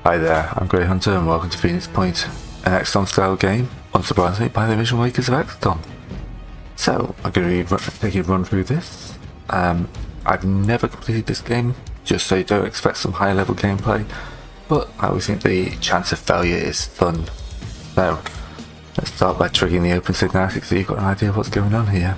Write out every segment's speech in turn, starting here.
Hi there, I'm Grey Hunter and welcome to Phoenix Point, an Xcom style game, unsurprisingly by the original makers of Xcom. So, I'm going to be taking a run through this. I've never completed this game, just so you don't expect some high level gameplay, but I always think the chance of failure is fun. So, let's start by triggering the open signatic so you've got an idea of what's going on here.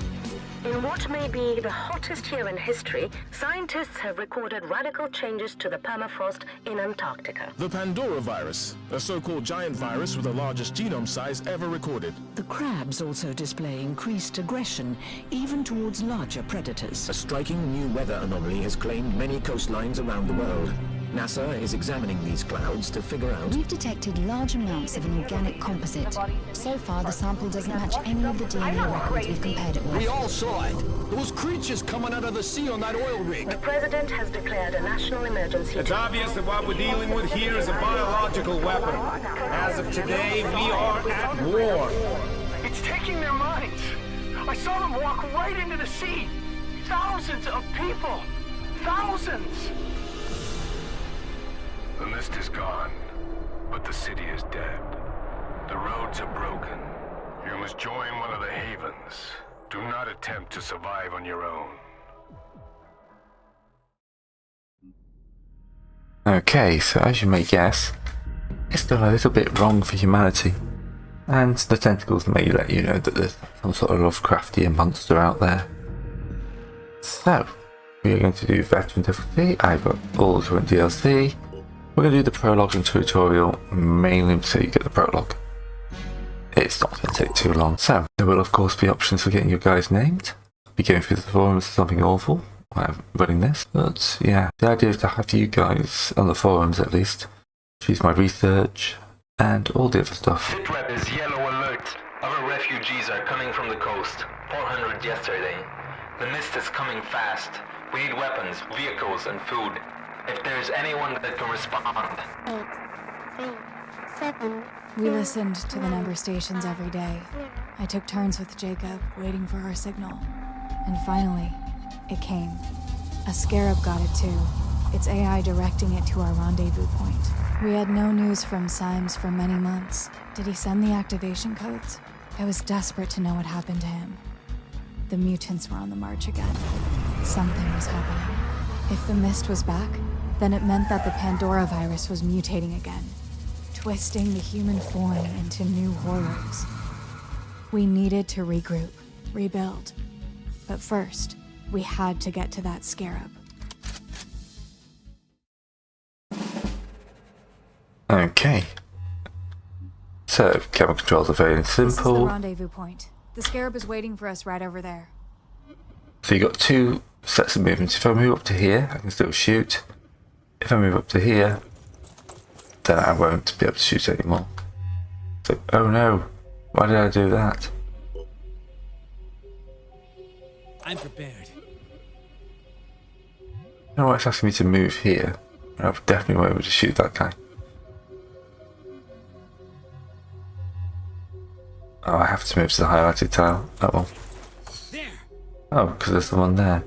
In what may be the hottest year in history, scientists have recorded radical changes to the permafrost in Antarctica. The Pandora virus, a so-called giant virus with the largest genome size ever recorded. The crabs also display increased aggression, even towards larger predators. A striking new weather anomaly has claimed many coastlines around the world. NASA is examining these clouds to figure out... We've detected large amounts of an organic composite. So far, the sample doesn't match any of the DNA records we've compared it with. We all saw it. Those creatures coming out of the sea on that oil rig. The president has declared a national emergency. It's obvious that what we're dealing with here is a biological weapon. As of today, we are at war. It's taking their minds. I saw them walk right into the sea. Thousands of people. Thousands. The mist is gone, but the city is dead. The roads are broken. You must join one of the havens. Do not attempt to survive on your own. Okay, so as you may guess, it's done a little bit wrong for humanity. And the tentacles may let you know that there's some sort of Lovecraftian monster out there. So, we are going to do veteran difficulty. I've got all the current DLC. We're going to do the prologue and tutorial, mainly until you get the prologue. It's not going to take too long. So, there will of course be options for getting your guys named. Be going through the forums or something awful while I'm running this. But yeah, the idea is to have you guys, on the forums at least, choose my research and all the other stuff. Sitrep is yellow alert. Other refugees are coming from the coast. 400 yesterday. The mist is coming fast. We need weapons, vehicles, and food. If there's anyone that can respond. 8, 3, 7. We listened to the number stations every day. I took turns with Jacob, waiting for our signal. And finally, it came. A scarab got it too, its AI directing it to our rendezvous point. We had no news from Symes for many months. Did he send the activation codes? I was desperate to know what happened to him. The mutants were on the march again. Something was happening. If the mist was back, then it meant that the Pandora virus was mutating again, twisting the human form into new horrors. We needed to regroup, rebuild. But first, we had to get to that scarab. Okay. So, camera controls are very simple. This is the rendezvous point. The scarab is waiting for us right over there. So you got two sets of movements. If I move up to here, I can still shoot. If I move up to here, then I won't be able to shoot anymore. So, oh no, why did I do that? I'm prepared. You know what, it's asking me to move here. I definitely won't be able to shoot that guy. Oh, I have to move to the highlighted tile. Oh well. Oh, because there's the one there.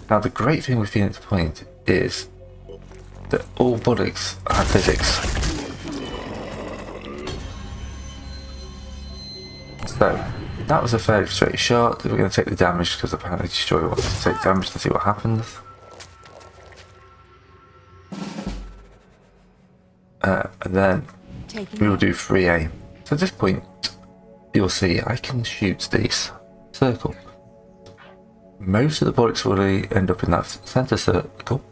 Now the great thing with Phoenix Point is that all bullets have physics. So, that was a fairly straight shot. We're going to take the damage because apparently Destroyer wants to take damage to see what happens. And then we will do free aim. So at this point, you'll see I can shoot this circle. Most of the bullets will really end up in that centre circle.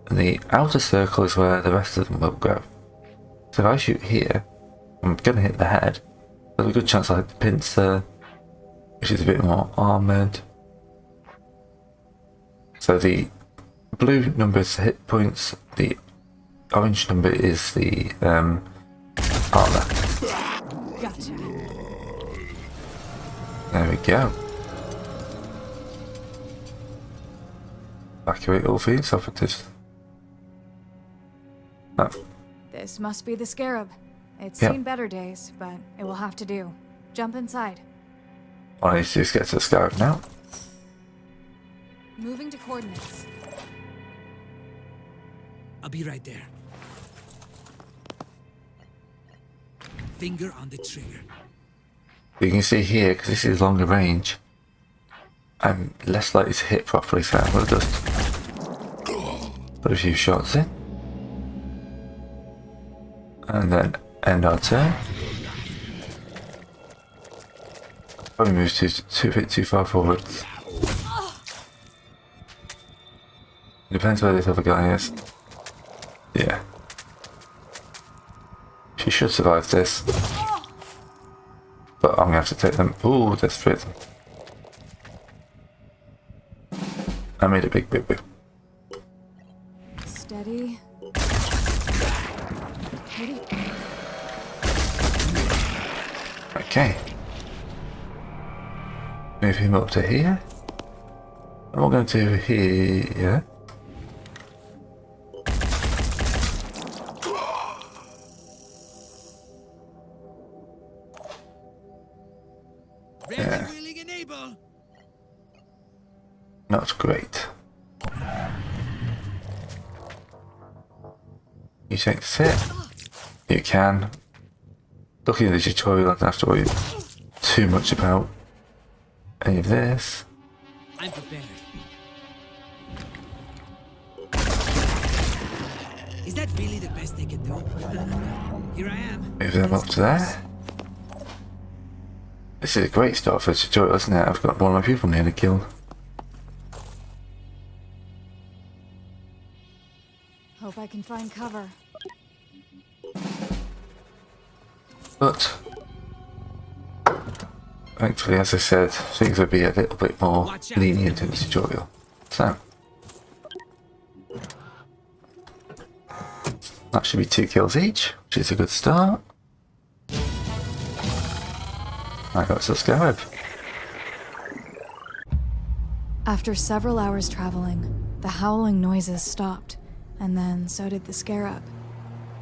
And the outer circle is where the rest of them will go. So if I shoot here, I'm going to hit the head. There's a good chance I'll hit the pincer, which is a bit more armoured. So the blue number is the hit points, the orange number is the armour. Gotcha. There we go. Evacuate all Phoenix operatives. Oh. This must be the scarab. It's seen better days, but it will have to do. Jump inside. All I need to do is get to the scarab now. Moving to coordinates. I'll be right there. Finger on the trigger. You can see here, because this is longer range, I'm less likely to hit properly, so I'm going to just put a few shots in. And then end our turn. Probably move a bit too far forwards. Depends where this other guy is. Yeah. She should survive this. But I'm gonna have to take them. Ooh, that's fit. I made a big boo boo. Steady. Ready. Okay. Move him up to here. And we're going to do here. Yeah. Not great. You take the sit. You can. Looking at the tutorial, I don't have to worry too much about any of this. I'm prepared. Is that really the best they can do? Here I am. Move them up to there. This is a great start for a tutorial, isn't it? I've got one of my people nearly killed. Hope I can find cover. But thankfully, as I said, things will be a little bit more lenient in the tutorial. So that should be 2 kills each, which is a good start. I got some scarab. After several hours traveling, the howling noises stopped, and then so did the scarab.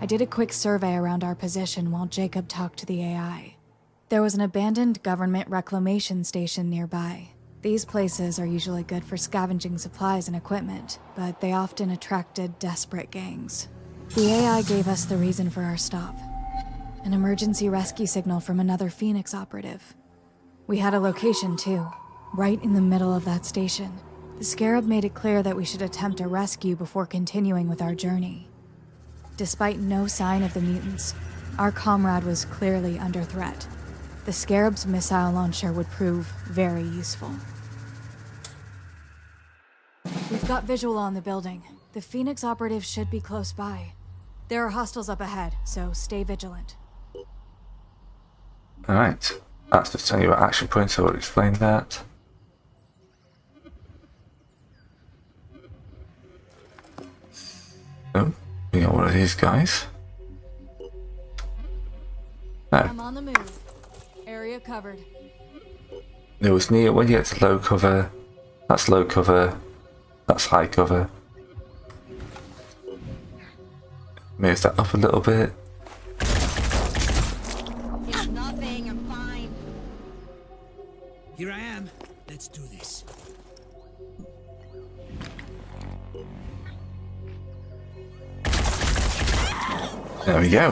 I did a quick survey around our position while Jacob talked to the AI. There was an abandoned government reclamation station nearby. These places are usually good for scavenging supplies and equipment, but they often attracted desperate gangs. The AI gave us the reason for our stop. An emergency rescue signal from another Phoenix operative. We had a location too, right in the middle of that station. The Scarab made it clear that we should attempt a rescue before continuing with our journey. Despite no sign of the mutants, our comrade was clearly under threat. The Scarab's missile launcher would prove very useful. We've got visual on the building. The Phoenix operative should be close by. There are hostiles up ahead, so stay vigilant. Alright, that's just telling you about action points, so I'll explain that. Oh, we got one of these guys. No. I'm on the move. Area covered. It was near when you get to low cover, that's high cover. Move that up a little bit. It's nothing, I'm fine. Here I am. Let's do this. There we go.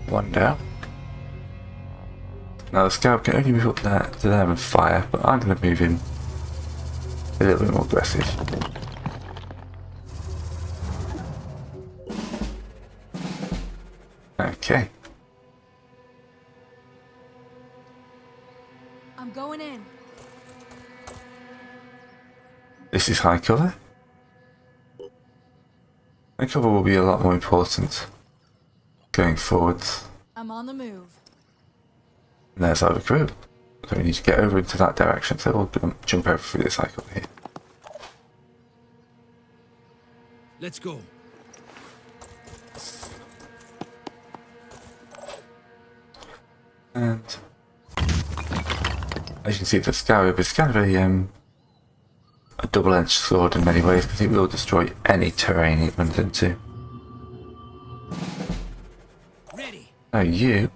One down. Now the Scarab can only move up there to there and fire, but I'm going to move him a little bit more aggressive. Okay. I'm going in. This is high cover. High cover will be a lot more important going forwards. I'm on the move. And there's our crew. So we need to get over into that direction, so we'll jump over through this high cover here. Let's go. And as you can see, the Scarab is kind of a double-edged sword in many ways, because it will destroy any terrain it runs into. Ready. Now you,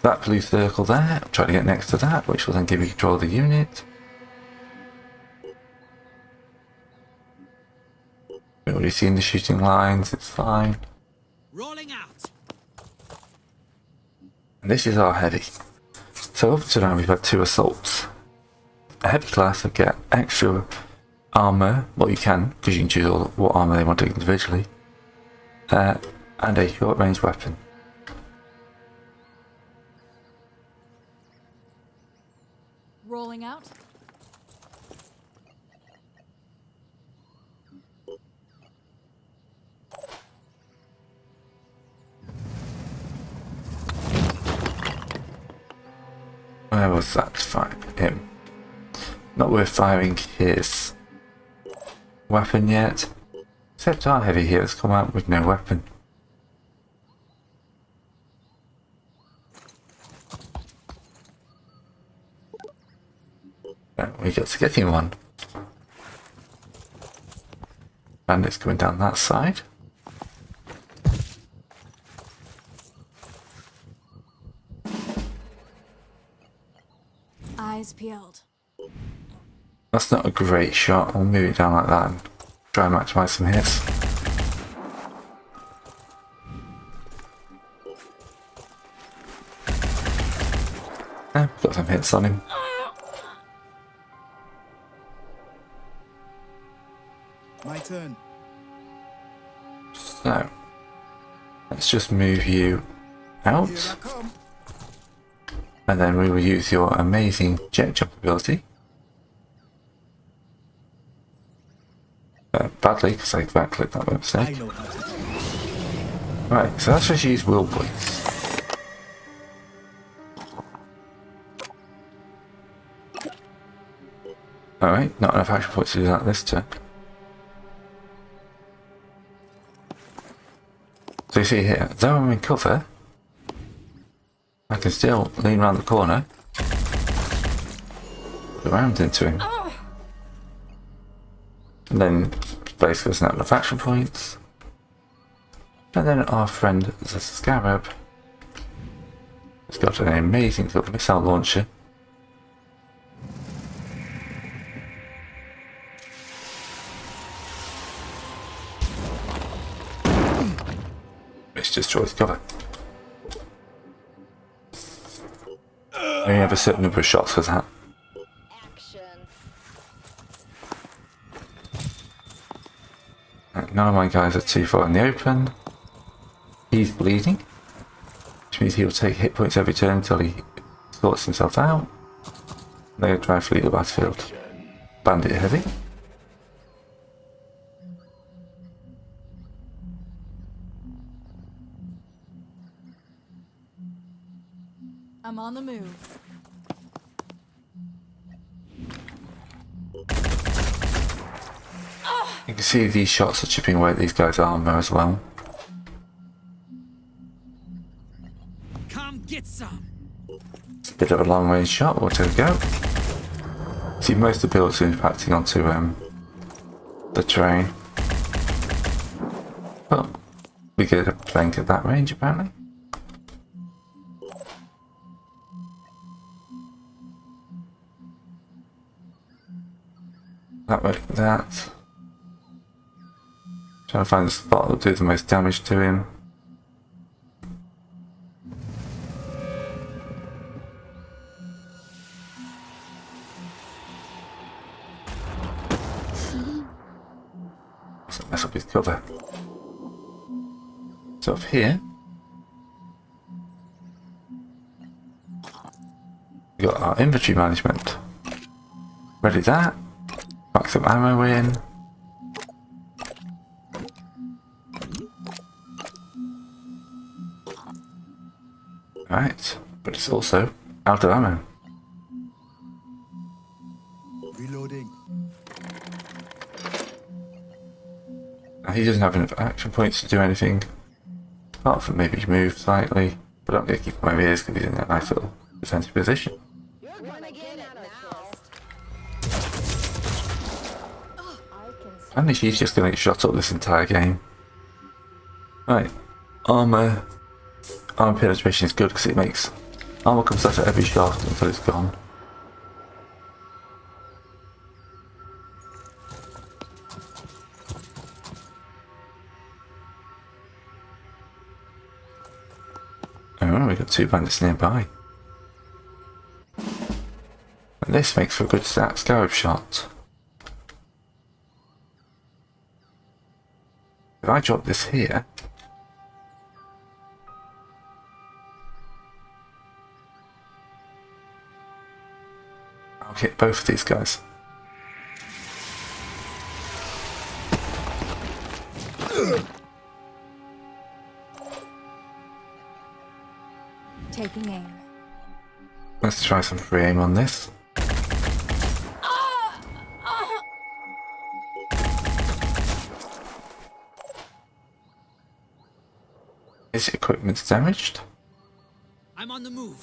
that blue circle there, try to get next to that, which will then give you control of the unit. We've already seen the shooting lines, it's fine. Rolling out. And this is our heavy. So up to now we've had 2 assaults. A heavy class will get extra armor, well you can, because you can choose what armor they want to individually, and a short range weapon. Rolling out. Where was that? Fine, him. Not worth firing his weapon yet. Except our heavy here has come out with no weapon. We got to get him one. Bandits coming down that side. Eyes peeled. That's not a great shot. I'll move it down like that and try and maximise some hits. Got some hits on him. My turn. So, let's just move you out. Here I come. And then we will use your amazing jet jump ability. Badly, because I backlit that by mistake. Right, so let's just use will points. Alright, not enough action points to do that this turn. So you see here, though I'm in cover, I can still lean around the corner, around into him, and then basically there's not enough action points. And then our friend the Scarab has got an amazing little missile launcher. Which destroys cover. You have a certain number of shots for that. None of my guys are too far in the open. He's bleeding, which means he'll take hit points every turn until he sorts himself out. They'll try and flee the battlefield. Bandit heavy. I'm on the move. You can see these shots are chipping away at these guys' armor as well. Come get some. It's a bit of a long range shot, or to go. See, most of the builds are impacting onto the terrain. But we get a plank at that range apparently. That way, that. Trying to find the spot that will do the most damage to him. So mess up his cover. So up here, we got our inventory management. Ready that. Pack some ammo in. Right, but it's also out of ammo. Reloading. Now he doesn't have enough action points to do anything, apart from maybe move slightly, but I'm going to keep my ears because he's in a nice little defensive position. And she's just going to get shot up this entire game. Right, armor penetration is good because it makes armor comes out at every shot until it's gone. Oh, we've got 2 bandits nearby. And this makes for a good scarab shot. If I drop this here, I'll hit both of these guys. Taking aim. Let's try some free aim on this. His equipment's damaged. I'm on the move.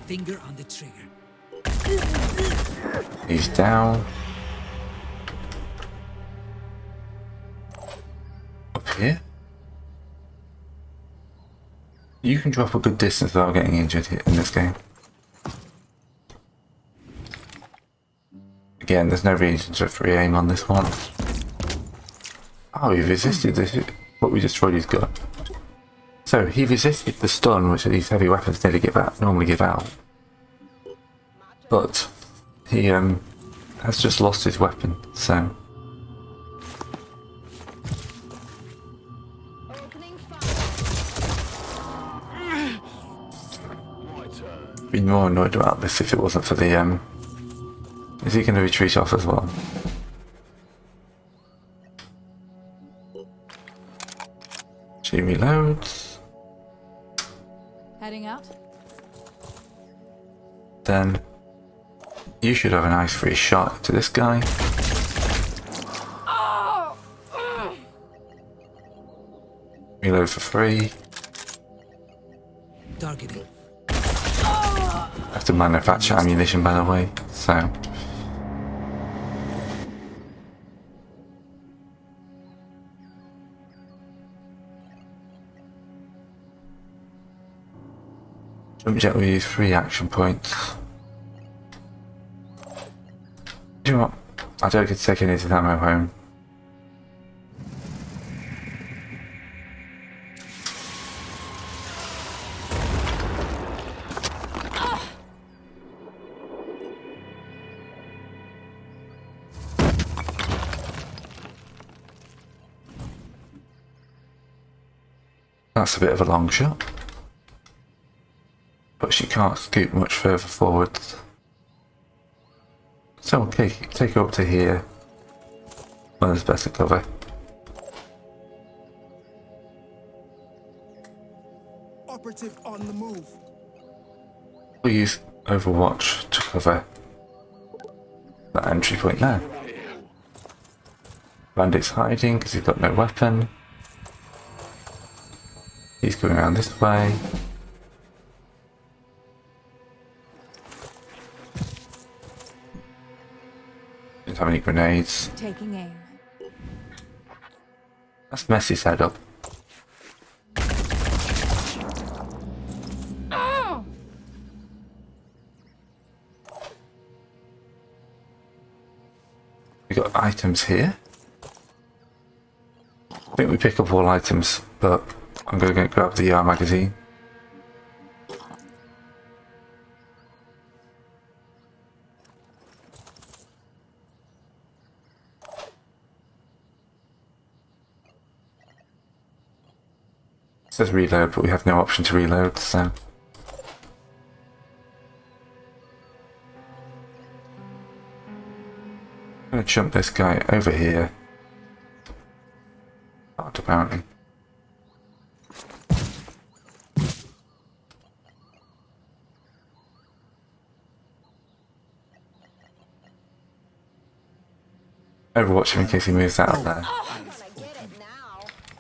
Finger on the trigger. He's down. Up here. You can drop a good distance without getting injured here in this game. Again, there's no reason to free aim on this one. Oh, he resisted this, what we destroyed his gun. So, he resisted the stun, which these heavy weapons normally give out. But, he has just lost his weapon, so... I'd be more annoyed about this if it wasn't for the, Is he going to retreat off as well? She reloads. Heading out? Then you should have a nice free shot to this guy. Reload for free. Targeting. I have to manufacture ammunition, by the way, so... Jump jet will use 3 action points. Do you know what? I don't get to take any of the ammo home. That's a bit of a long shot. But she can't scoot much further forwards. So okay, take her up to here. Well, there's better cover. Operative on the move. We'll use Overwatch to cover that entry point there. Bandit's hiding because he's got no weapon. He's going around this way. Didn't have any grenades. Taking aim. That's messy setup. We got items here. I think we pick up all items, but I'm going to grab the magazine. It says reload, but we have no option to reload, so... I'm going to jump this guy over here. Not apparently. Overwatch him in case he moves out of there.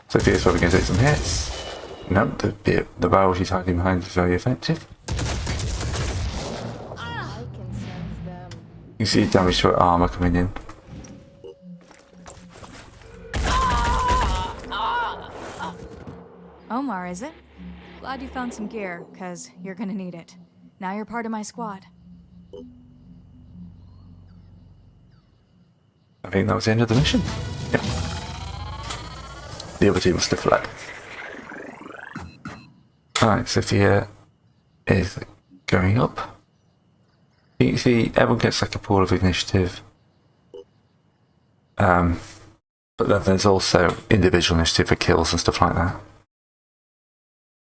So here's where we're going to take some hits. Nope, the barrel she's hiding behind is very effective. You see damage to her armour coming in. Omar, is it? Glad you found some gear, cause you're gonna need it. Now you're part of my squad. I think that was the end of the mission. Yep. The other team must have fled. Alright, Sophia is going up. You can see everyone gets like a pool of initiative. But then there's also individual initiative for kills and stuff like that.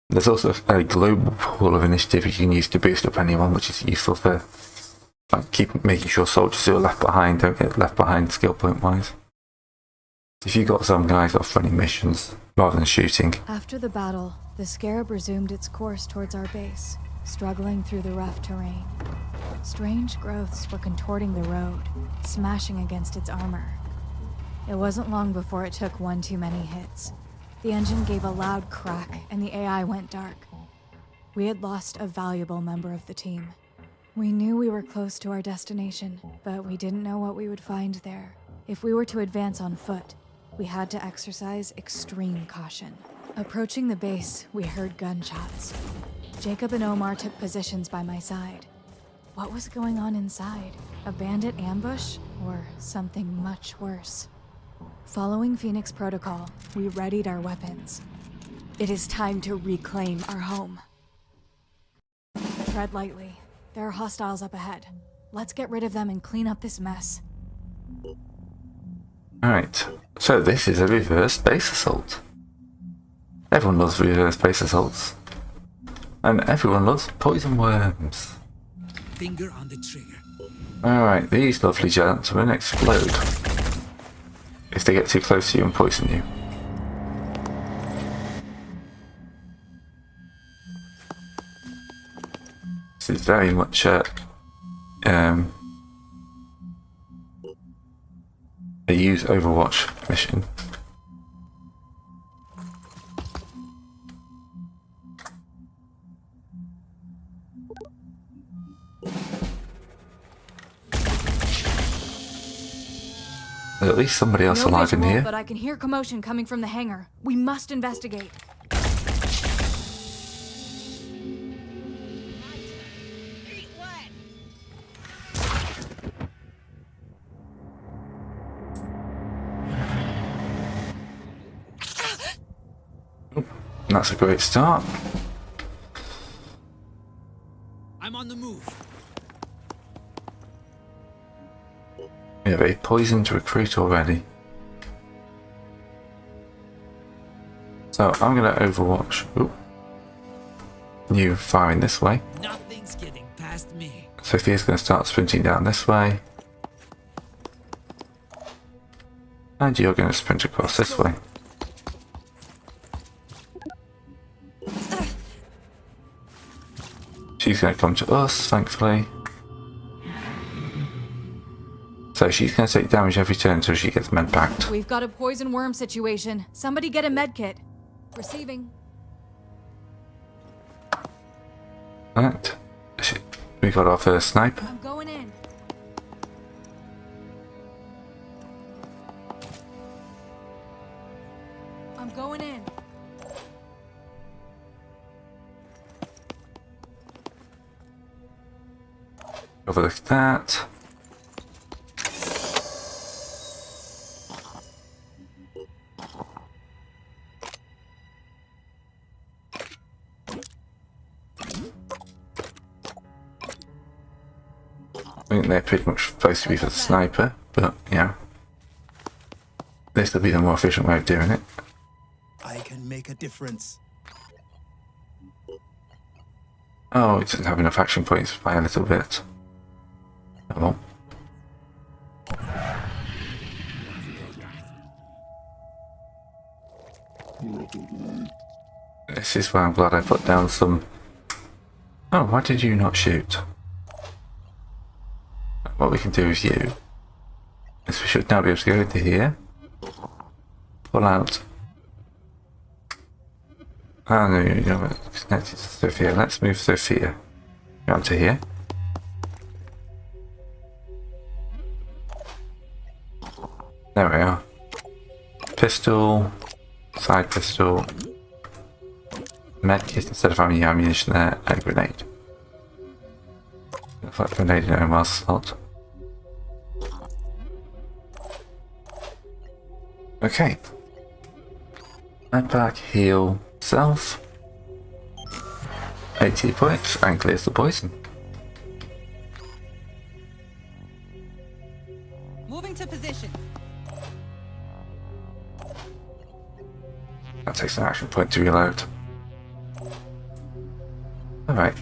There's also a global pool of initiative you can use to boost up anyone, which is useful for like making sure soldiers who are left behind don't get left behind skill point wise. If you got some guys off running missions rather than shooting. After the battle, the Scarab resumed its course towards our base, struggling through the rough terrain. Strange growths were contorting the road, smashing against its armor. It wasn't long before it took one too many hits. The engine gave a loud crack, and the AI went dark. We had lost a valuable member of the team. We knew we were close to our destination, but we didn't know what we would find there. If we were to advance on foot, we had to exercise extreme caution. Approaching the base, we heard gunshots. Jacob and Omar took positions by my side. What was going on inside? A bandit ambush, or something much worse? Following Phoenix Protocol, we readied our weapons. It is time to reclaim our home. Tread lightly. There are hostiles up ahead. Let's get rid of them and clean up this mess. Alright, so this is a reverse base assault. Everyone loves reverse base assaults. And everyone loves poison worms. Finger on the trigger. Alright, these lovely gentlemen explode if they get too close to you and poison you. This is very much a use Overwatch mission. There's at least somebody else alive in here. But I can hear commotion coming from the hangar. We must investigate. That's a great start. I'm on the move. We have a poisoned recruit already. So I'm going to Overwatch. Ooh. You firing this way. Nothing's getting past me. Sophia's going to start sprinting down this way. And you're going to sprint across this way. She's going to come to us, thankfully. So she's going to take damage every turn until she gets med packed. We've got a poison worm situation. Somebody get a med kit. Receiving. Right. We got our first sniper. I'm going in. I'm going in. Overlook that. I think they're pretty much supposed to be for the sniper, but yeah. This will be the more efficient way of doing it. I can make a difference. Oh, it doesn't have enough action points by a little bit. Oh well. This is why I'm glad I put down some... Oh, why did you not shoot? What we can do with you is we should now be able to go into here, pull out. Oh no, you're not connected to Sophia. Let's move Sophia down to here. There we are. Pistol, side pistol, medkit instead of having ammunition there, and a grenade. Looks like grenade in Omar's slot. Okay. Med pack, heal, self. 80 points and clears the poison. Moving to position. That takes an action point to reload. Alright.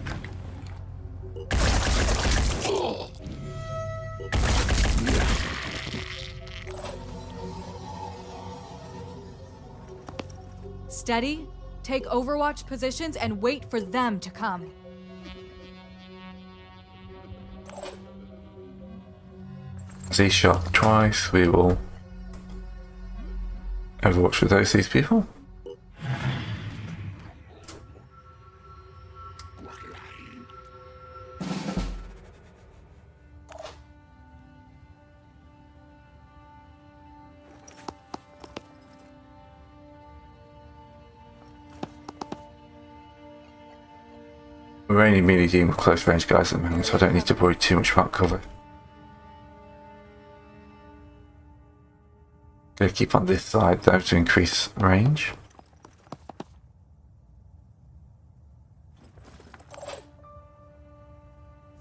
Steady, take Overwatch positions and wait for them to come. As he shot twice, we will Overwatch with these people. We're only merely dealing with close range guys at the moment, so I don't need to worry too much about cover. Gonna keep on this side though to increase range.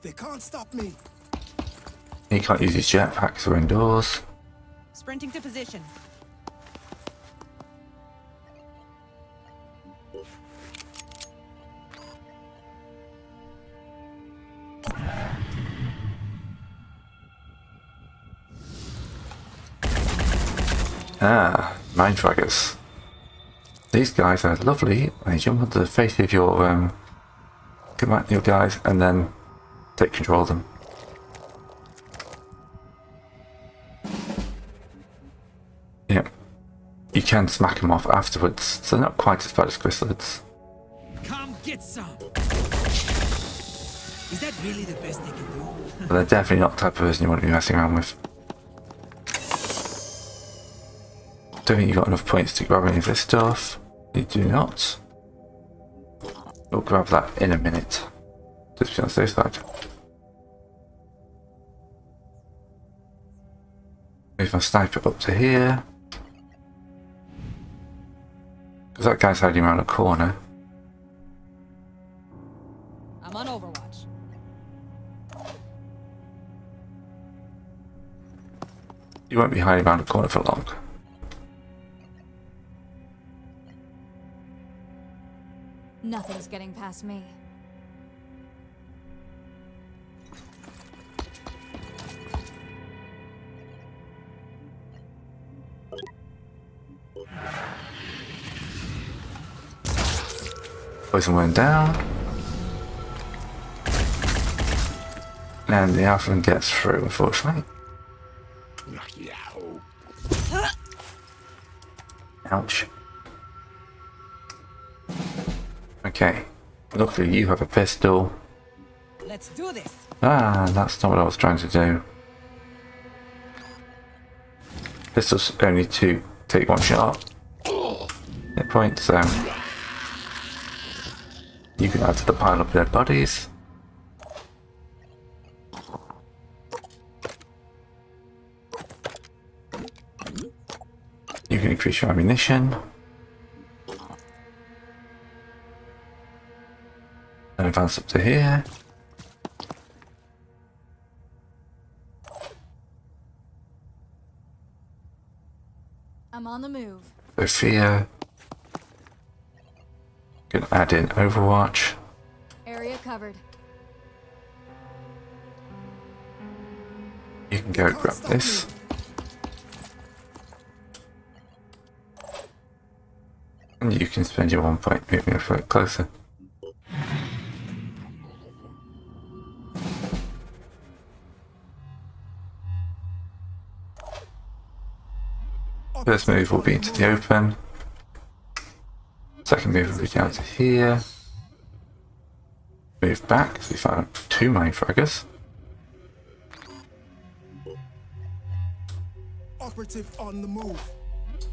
They can't stop me. He can't use his jetpacks or indoors. Sprinting to position. Ah, mind fraggers. These guys are lovely. They jump onto the face of your your guys and then take control of them. Yep. You can smack them off afterwards, so they're not quite as bad as chrysalids. Come get some. Is that really the best they can do? But they're definitely not the type of person you want to be messing around with. Don't think you've got enough points to grab any of this stuff. You do not. We'll grab that in a minute. Just be on the safe side. Move my sniper up to here. Because that guy's hiding around a corner. I'm on Overwatch. You won't be hiding around a corner for long. Nothing's getting past me. Poison went down. And the alpha gets through, unfortunately. Ouch. Okay. Luckily you have a pistol. Let's do this. Ah, that's not what I was trying to do. Pistols only to take one shot. Hit point, so you can add to the pile of dead bodies. You can increase your ammunition. And advance up to here. I'm on the move. Sophia. Can add in Overwatch. Area covered. You can go grab this. And you can spend your 1 point moving a foot closer. First move will be into the open. Second move will be down to here. Move back, so we found 2 main fraggers. Operative on the move.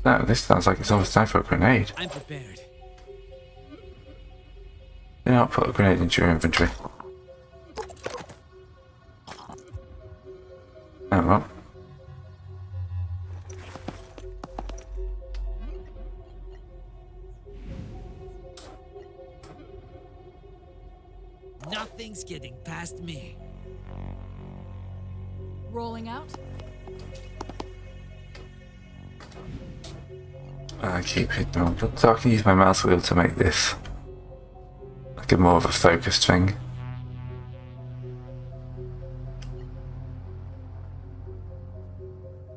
No, this sounds like it's almost time for a grenade. I'm prepared. Do not put a grenade into your inventory. Oh well. Nothing's getting past me. Rolling out. I keep hitting on, so I can use my mouse wheel to make this like a more of a focused thing.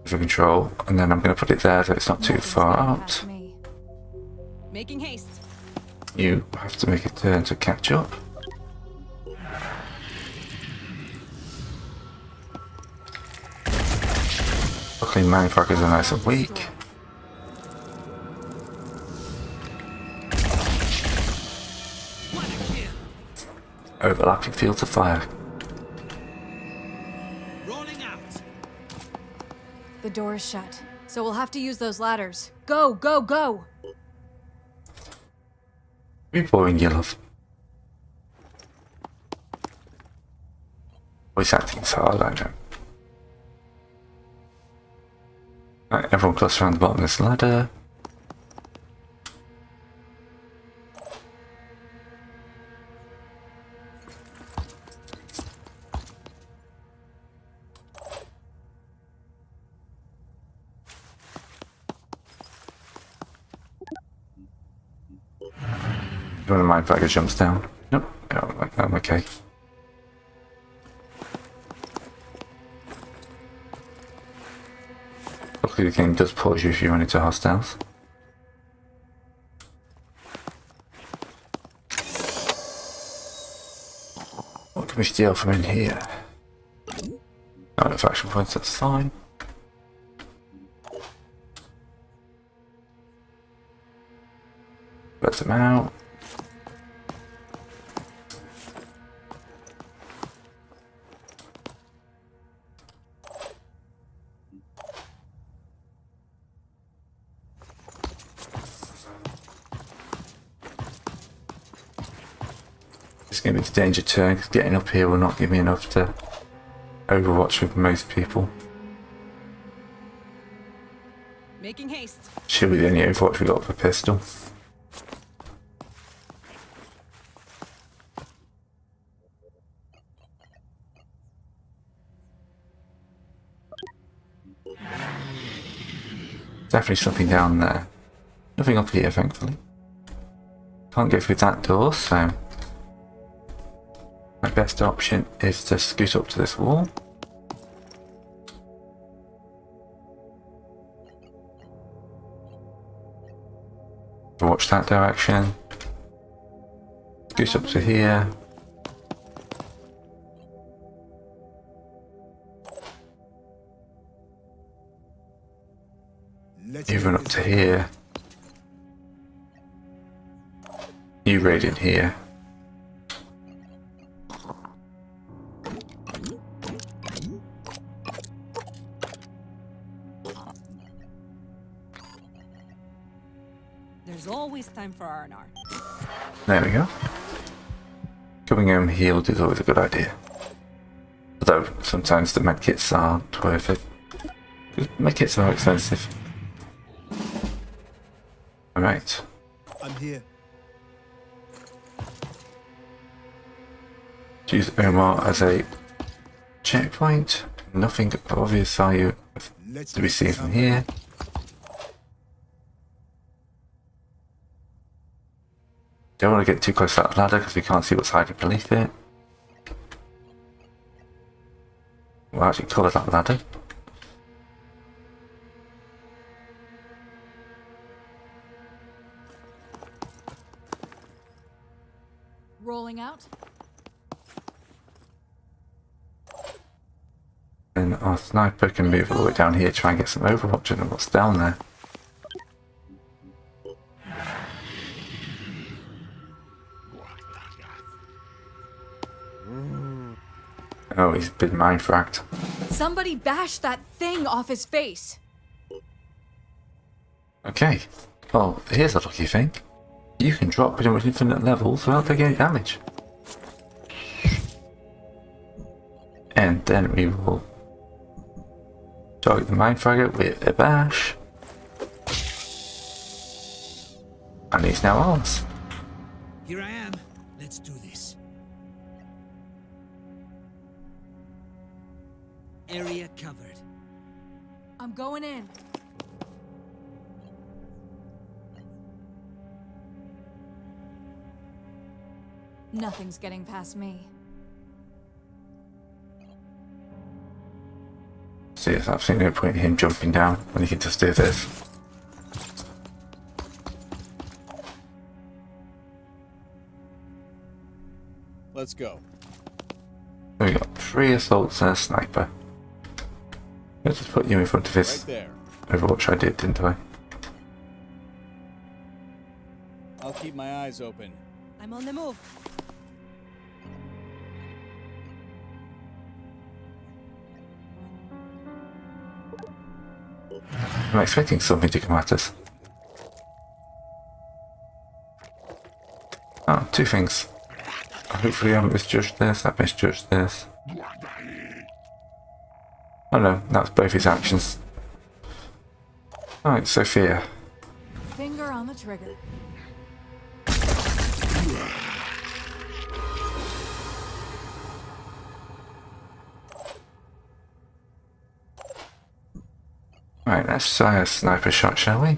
For control, and then I'm going to put it there so it's not too far out. Making haste. You have to make a turn to catch up. Luckily, manufacturers are nice and weak. Overlapping fields of fire. The door is shut, so we'll have to use those ladders. Go, go, go! You're boring, you love. Voice acting is hard, I know. Right, everyone cluster around the bottom of this ladder. One of my bagger jumps down. Nope, I'm okay. Luckily the game does pause you if you run into hostiles. What can we steal from in here? Enough action points, that's fine. Let them out. It's going to be the danger turn because getting up here will not give me enough to overwatch with most people. Making haste. Should be the only overwatch we got with a pistol. Definitely something down there. Nothing up here, thankfully. Can't get through that door, so my best option is to scoot up to this wall. Watch that direction. Scoot up to here. You run up to here. You raid in here. There's always time for R&R. There we go. Coming home healed is always a good idea. Although sometimes the medkits aren't worth it. Medkits are expensive. Alright. I'm here. Use Omar as a checkpoint. Nothing of obvious value to be seen from here. Don't want to get too close to that ladder because we can't see what's hiding beneath it. We'll actually cover that ladder. Rolling out. And our sniper can move all the way down here, try and get some overwatching of what's down there. Oh, he's been mind fragged. Somebody bash that thing off his face. Okay, well, here's a lucky thing. You can drop pretty much infinite levels without taking any damage. And then we will target the mindfragger with a bash. And he's now ours. Here I am. Let's do this. Area covered. I'm going in. Nothing's getting past me. See, there's absolutely no point in him jumping down when he can just do this. Let's go. So we got 3 assaults and a sniper. Let's just put you in front of his Right there. Overwatch I did, didn't I? I'll keep my eyes open. I'm on the move. I'm expecting something to come at us. Oh, 2 things. Hopefully I haven't misjudged this, I've misjudged this. Oh no, that's both his actions. Alright, Sophia. Finger on the trigger. Right, let's try a sniper shot, shall we?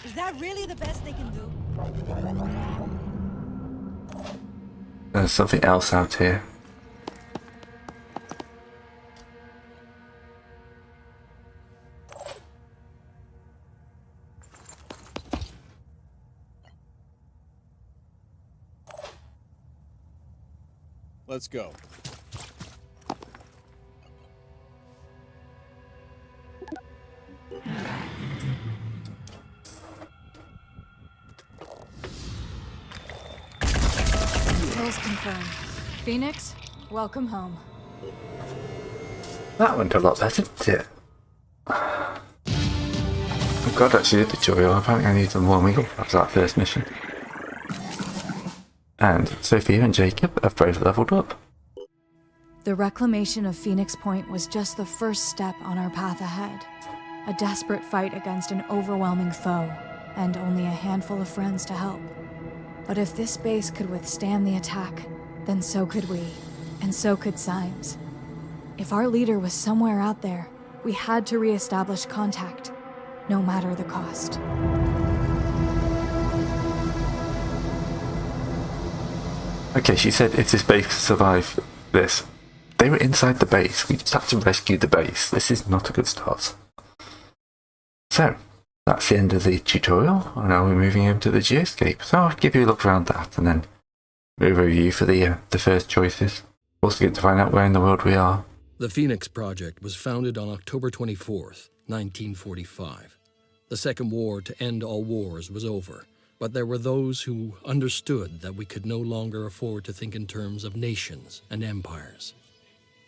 Is that really the best they can do? There's something else out here. Let's go. Kills confirmed. Phoenix, welcome home. That went a lot better, didn't it? Oh god, actually did the tutorial. Apparently I need some more wiggle after that first mission. And Sophia and Jacob have both leveled up. The reclamation of Phoenix Point was just the first step on our path ahead. A desperate fight against an overwhelming foe, and only a handful of friends to help. But if this base could withstand the attack, then so could we, and so could Symes. If our leader was somewhere out there, we had to re-establish contact, no matter the cost. Okay, she said if this base could survive this. They were inside the base, we just had to rescue the base. This is not a good start. So, that's the end of the tutorial, and now we're moving over to the Geoscape. So I'll give you a look around that, and then move over you for the first choices. Also get to find out where in the world we are. The Phoenix Project was founded on October 24th, 1945. The Second War to End All Wars was over, but there were those who understood that we could no longer afford to think in terms of nations and empires.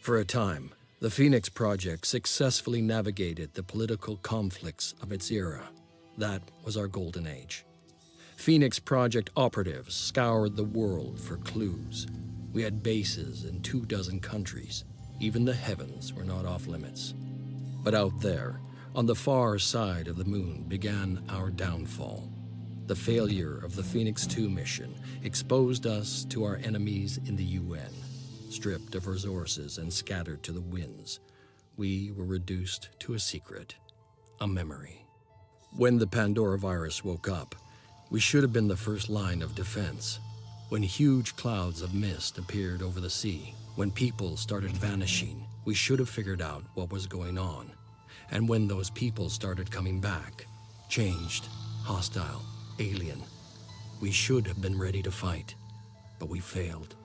For a time, the Phoenix Project successfully navigated the political conflicts of its era. That was our golden age. Phoenix Project operatives scoured the world for clues. We had bases in 24 countries. Even the heavens were not off limits. But out there, on the far side of the moon, began our downfall. The failure of the Phoenix 2 mission exposed us to our enemies in the UN. Stripped of resources and scattered to the winds, we were reduced to a secret, a memory. When the Pandora virus woke up, we should have been the first line of defense. When huge clouds of mist appeared over the sea, when people started vanishing, we should have figured out what was going on. And when those people started coming back, changed, hostile, alien, we should have been ready to fight, but we failed.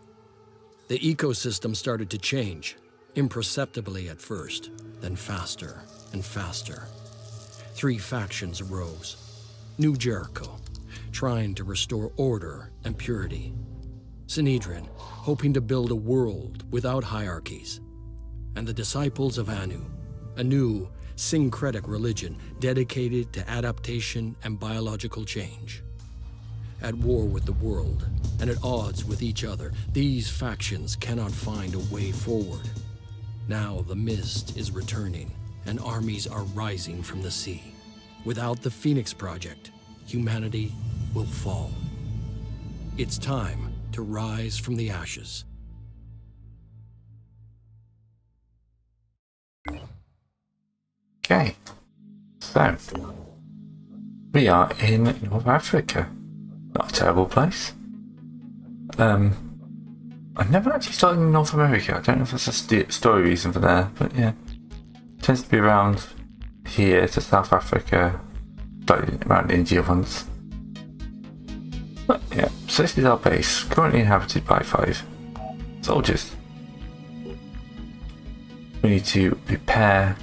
The ecosystem started to change, imperceptibly at first, then faster and faster. 3 factions arose. New Jericho, trying to restore order and purity. Sanhedrin, hoping to build a world without hierarchies. And the Disciples of Anu, a new syncretic religion dedicated to adaptation and biological change. At war with the world, and at odds with each other, these factions cannot find a way forward. Now the mist is returning, and armies are rising from the sea. Without the Phoenix Project, humanity will fall. It's time to rise from the ashes. Okay, so we are in North Africa. Not a terrible place. I've never actually started in North America. I don't know if there's a story reason for that, but yeah. It tends to be around here to South Africa, but around India once. But yeah, so this is our base, currently inhabited by 5 soldiers. We need to repair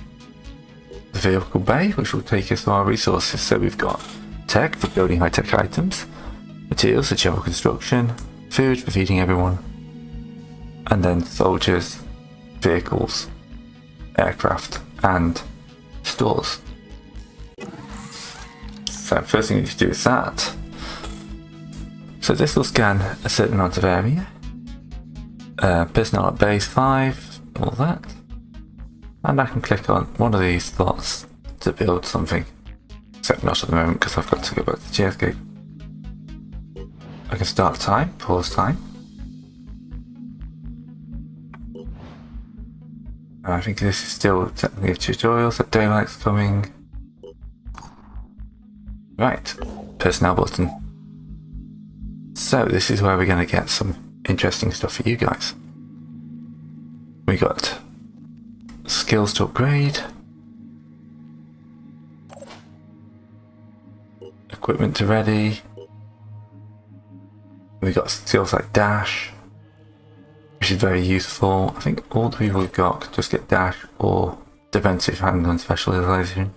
the vehicle bay, which will take us to our resources. So we've got tech for building high-tech items, materials for general construction, food for feeding everyone, and then soldiers, vehicles, aircraft, and stores. So first thing we need to do is that. So this will scan a certain amount of area. Personnel at base 5, all that. And I can click on one of these slots to build something. Except not at the moment because I've got to go back to Geoscape. I can start time, pause time. I think this is still technically a tutorial, so daylight's coming. Right, personnel button. So this is where we're going to get some interesting stuff for you guys. We got skills to upgrade, equipment to ready. We got skills like dash, which is very useful. I think all the people we've got can just get dash or defensive handgun specialization.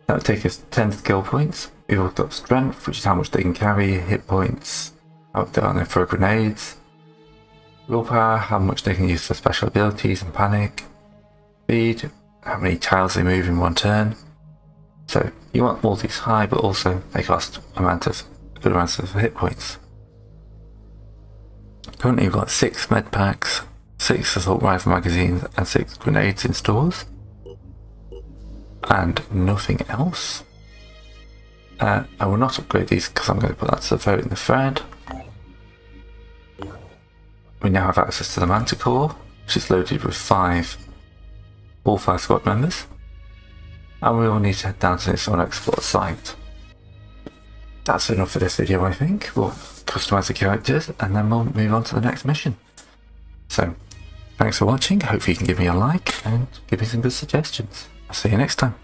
That would take us 10 skill points. We've also got strength, which is how much they can carry, hit points, how they're on their throw grenades, willpower, how much they can use for special abilities and panic, speed, how many tiles they move in one turn. So you want all these high, but also they cost good amounts of hit points. Currently we've got 6 med packs, 6 assault rifle magazines, and 6 grenades in stores. And nothing else. I will not upgrade these because I'm going to put that to the vote in the thread. We now have access to the Manticore, which is loaded with all 5 squad members. And we will need to head down to this unexplored site. That's enough for this video, I think. We'll customize the characters and then we'll move on to the next mission. So, thanks for watching. Hopefully you can give me a like and give me some good suggestions. I'll see you next time.